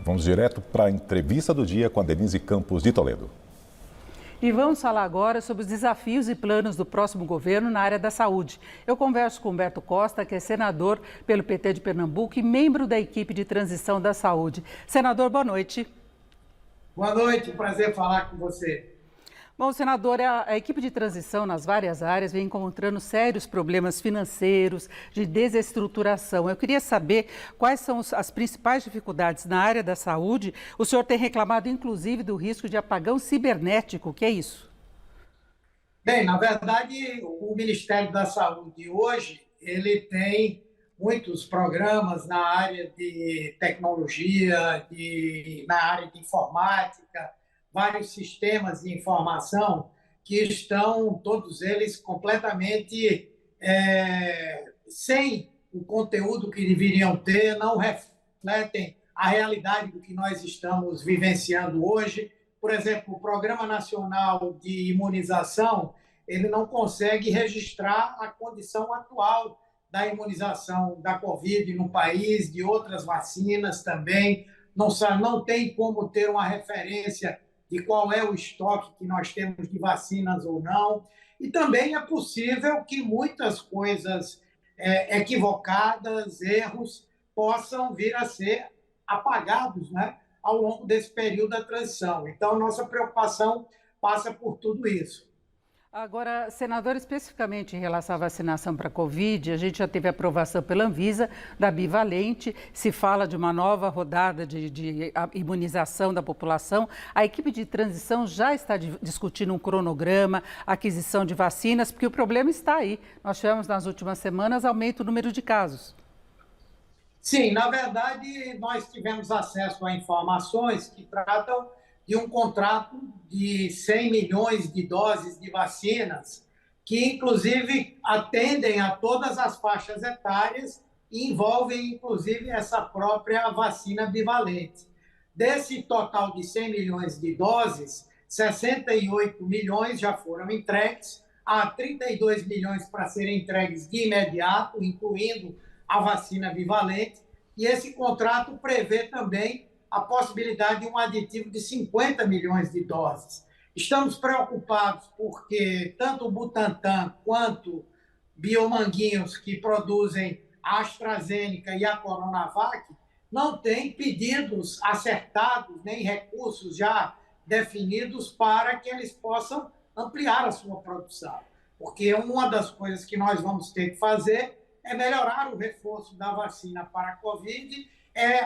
Vamos direto para a entrevista do dia com a Denise Campos de Toledo. E vamos falar agora sobre os desafios e planos do próximo governo na área da saúde. Eu converso com Humberto Costa, que é senador pelo PT de Pernambuco e membro da equipe de transição da saúde. Senador, boa noite. Boa noite, prazer falar com você. Bom, senador, a equipe de transição nas várias áreas vem encontrando sérios problemas financeiros, de desestruturação. Eu queria saber quais são as principais dificuldades na área da saúde. O senhor tem reclamado, inclusive, do risco de apagão cibernético. O que é isso? Bem, na verdade, o Ministério da Saúde hoje, ele tem muitos programas na área de tecnologia, na área de informática, vários sistemas de informação que estão, todos eles, completamente sem o conteúdo que deveriam ter, não refletem a realidade do que nós estamos vivenciando hoje. Por exemplo, o Programa Nacional de Imunização, ele não consegue registrar a condição atual da imunização da Covid no país, de outras vacinas também, não tem como ter uma referência de qual é o estoque que nós temos de vacinas ou não. E também é possível que muitas coisas equivocadas, erros, possam vir a ser apagados, né, ao longo desse período da transição. Então, nossa preocupação passa por tudo isso. Agora, senador, especificamente em relação à vacinação para a Covid, a gente já teve aprovação pela Anvisa da bivalente, se fala de uma nova rodada de imunização da população. A equipe de transição já está discutindo um cronograma, aquisição de vacinas, porque o problema está aí. Nós tivemos nas últimas semanas aumento do número de casos. Sim, na verdade, nós tivemos acesso a informações que tratam de um contrato de 100 milhões de doses de vacinas, que inclusive atendem a todas as faixas etárias e envolvem inclusive essa própria vacina bivalente. Desse total de 100 milhões de doses, 68 milhões já foram entregues, há 32 milhões para serem entregues de imediato, incluindo a vacina bivalente, e esse contrato prevê também a possibilidade de um aditivo de 50 milhões de doses. Estamos preocupados porque tanto o Butantan quanto Biomanguinhos, que produzem a AstraZeneca e a Coronavac, não têm pedidos acertados, nem recursos já definidos para que eles possam ampliar a sua produção. Porque uma das coisas que nós vamos ter que fazer é melhorar o reforço da vacina para a Covid,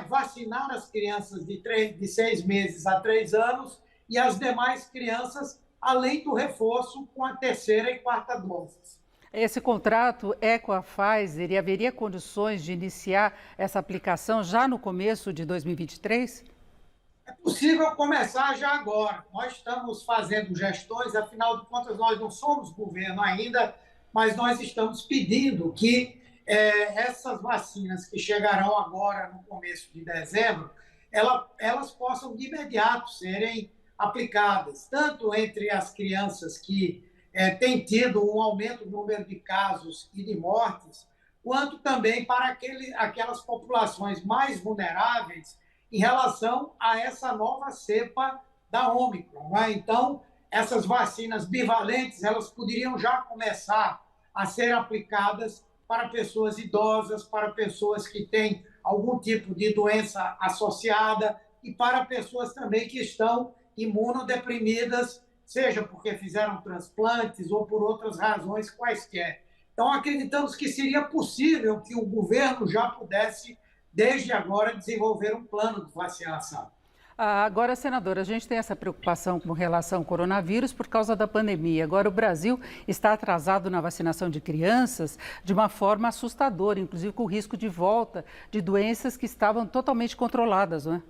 vacinar as crianças de 6 meses a 3 anos e as demais crianças, além do reforço com a terceira e quarta doses. Esse contrato é com a Pfizer e haveria condições de iniciar essa aplicação já no começo de 2023? É possível começar já agora. Nós estamos fazendo gestões, afinal de contas, nós não somos governo ainda, mas nós estamos pedindo que essas vacinas que chegarão agora no começo de dezembro, elas possam de imediato serem aplicadas, tanto entre as crianças que têm tido um aumento do número de casos e de mortes, quanto também para aquelas populações mais vulneráveis em relação a essa nova cepa da Ômicron. Né? Então, essas vacinas bivalentes, elas poderiam já começar a ser aplicadas para pessoas idosas, para pessoas que têm algum tipo de doença associada e para pessoas também que estão imunodeprimidas, seja porque fizeram transplantes ou por outras razões quaisquer. Então, acreditamos que seria possível que o governo já pudesse, desde agora, desenvolver um plano de vacinação. Agora, senadora, a gente tem essa preocupação com relação ao coronavírus por causa da pandemia. Agora, o Brasil está atrasado na vacinação de crianças de uma forma assustadora, inclusive com o risco de volta de doenças que estavam totalmente controladas, não é?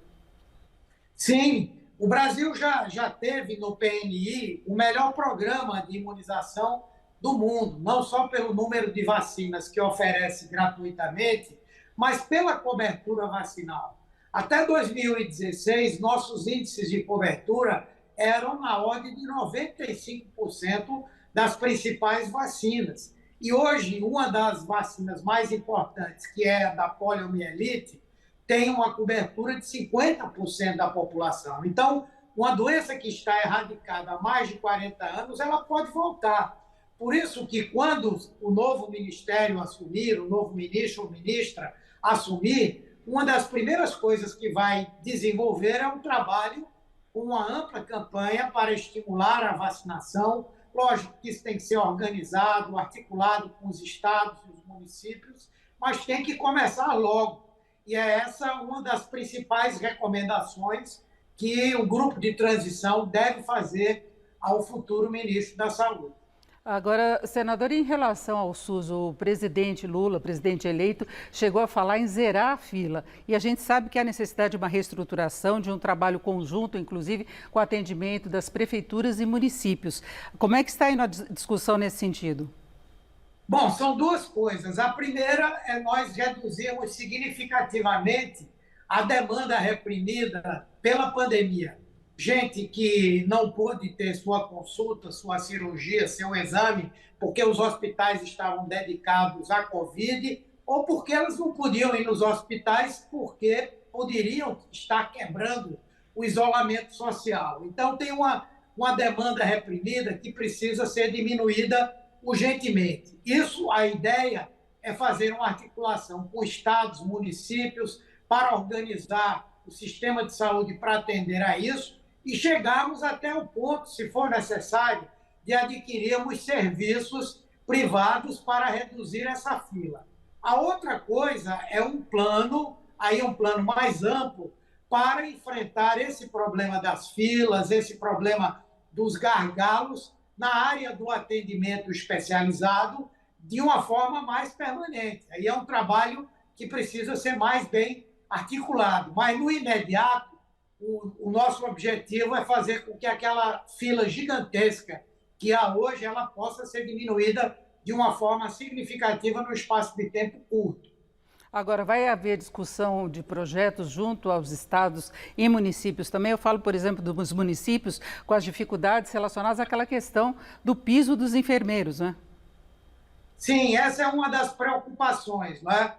Sim, o Brasil já teve no PNI o melhor programa de imunização do mundo, não só pelo número de vacinas que oferece gratuitamente, mas pela cobertura vacinal. Até 2016, nossos índices de cobertura eram na ordem de 95% das principais vacinas. E hoje, uma das vacinas mais importantes, que é a da poliomielite, tem uma cobertura de 50% da população. Então, uma doença que está erradicada há mais de 40 anos, ela pode voltar. Por isso que quando o novo ministério assumir, o novo ministro ou ministra assumir, uma das primeiras coisas que vai desenvolver é um trabalho com uma ampla campanha para estimular a vacinação. Lógico que isso tem que ser organizado, articulado com os estados e os municípios, mas tem que começar logo. E é essa uma das principais recomendações que o grupo de transição deve fazer ao futuro ministro da Saúde. Agora, senador, em relação ao SUS, o presidente Lula, presidente eleito, chegou a falar em zerar a fila. E a gente sabe que há necessidade de uma reestruturação, de um trabalho conjunto, inclusive com o atendimento das prefeituras e municípios. Como é que está indo a discussão nesse sentido? Bom, são duas coisas. A primeira é nós reduzirmos significativamente a demanda reprimida pela pandemia. Gente que não pôde ter sua consulta, sua cirurgia, seu exame, porque os hospitais estavam dedicados à Covid, ou porque elas não podiam ir nos hospitais porque poderiam estar quebrando o isolamento social. Então, tem uma demanda reprimida que precisa ser diminuída urgentemente. Isso, a ideia é fazer uma articulação com estados, municípios, para organizar o sistema de saúde para atender a isso, e chegarmos até o ponto, se for necessário, de adquirirmos serviços privados para reduzir essa fila. A outra coisa é um plano mais amplo, para enfrentar esse problema das filas, esse problema dos gargalos na área do atendimento especializado de uma forma mais permanente. Aí é um trabalho que precisa ser mais bem articulado, mas no imediato, o nosso objetivo é fazer com que aquela fila gigantesca que há hoje, ela possa ser diminuída de uma forma significativa no espaço de tempo curto. Agora, vai haver discussão de projetos junto aos estados e municípios também? Eu falo, por exemplo, dos municípios com as dificuldades relacionadas àquela questão do piso dos enfermeiros, né? Sim, essa é uma das preocupações, né?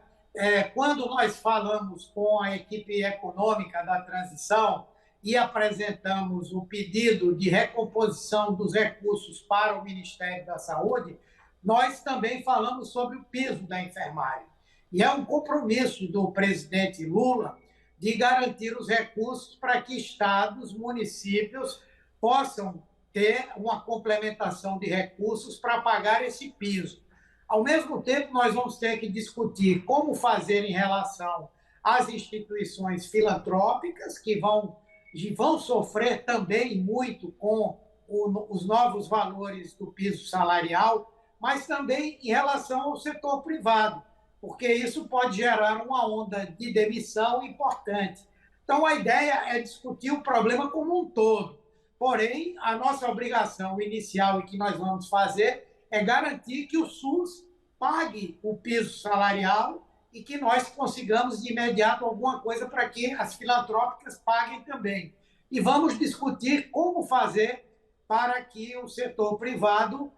Quando nós falamos com a equipe econômica da transição e apresentamos o pedido de recomposição dos recursos para o Ministério da Saúde, nós também falamos sobre o piso da enfermagem. E é um compromisso do presidente Lula de garantir os recursos para que estados, municípios possam ter uma complementação de recursos para pagar esse piso. Ao mesmo tempo, nós vamos ter que discutir como fazer em relação às instituições filantrópicas, que vão sofrer também muito com os novos valores do piso salarial, mas também em relação ao setor privado, porque isso pode gerar uma onda de demissão importante. Então, a ideia é discutir o problema como um todo. Porém, a nossa obrigação inicial e que nós vamos fazer é garantir que o SUS pague o piso salarial e que nós consigamos de imediato alguma coisa para que as filantrópicas paguem também. E vamos discutir como fazer para que o setor privado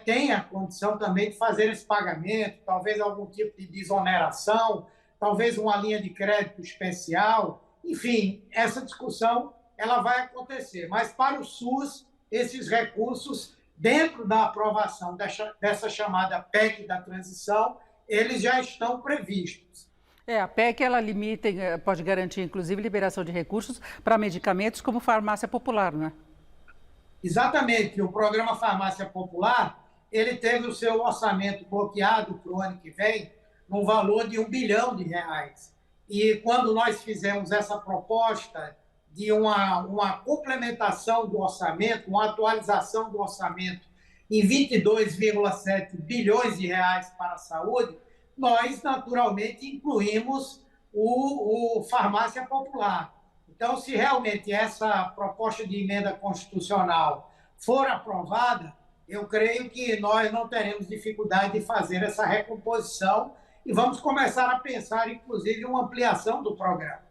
tenha a condição também de fazer esse pagamento, talvez algum tipo de desoneração, talvez uma linha de crédito especial. Enfim, essa discussão ela vai acontecer. Mas para o SUS, esses recursos, dentro da aprovação dessa chamada PEC da transição, eles já estão previstos. A PEC, ela limita, pode garantir, inclusive, liberação de recursos para medicamentos como farmácia popular, não é? Exatamente. O programa Farmácia Popular, ele teve o seu orçamento bloqueado para o ano que vem, no valor de R$1 bilhão. E quando nós fizemos essa proposta de uma complementação do orçamento, uma atualização do orçamento em 22,7 bilhões de reais para a saúde, nós naturalmente incluímos o Farmácia Popular. Então, se realmente essa proposta de emenda constitucional for aprovada, eu creio que nós não teremos dificuldade de fazer essa recomposição e vamos começar a pensar, inclusive, uma ampliação do programa.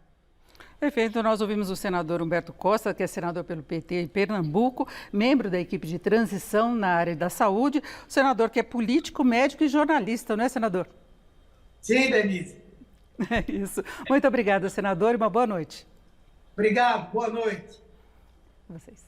Perfeito. Nós ouvimos o senador Humberto Costa, que é senador pelo PT em Pernambuco, membro da equipe de transição na área da saúde, o senador que é político, médico e jornalista, não é, senador? Sim, Denise. É isso. Muito obrigada, senador, e uma boa noite. Obrigado, boa noite. Vocês.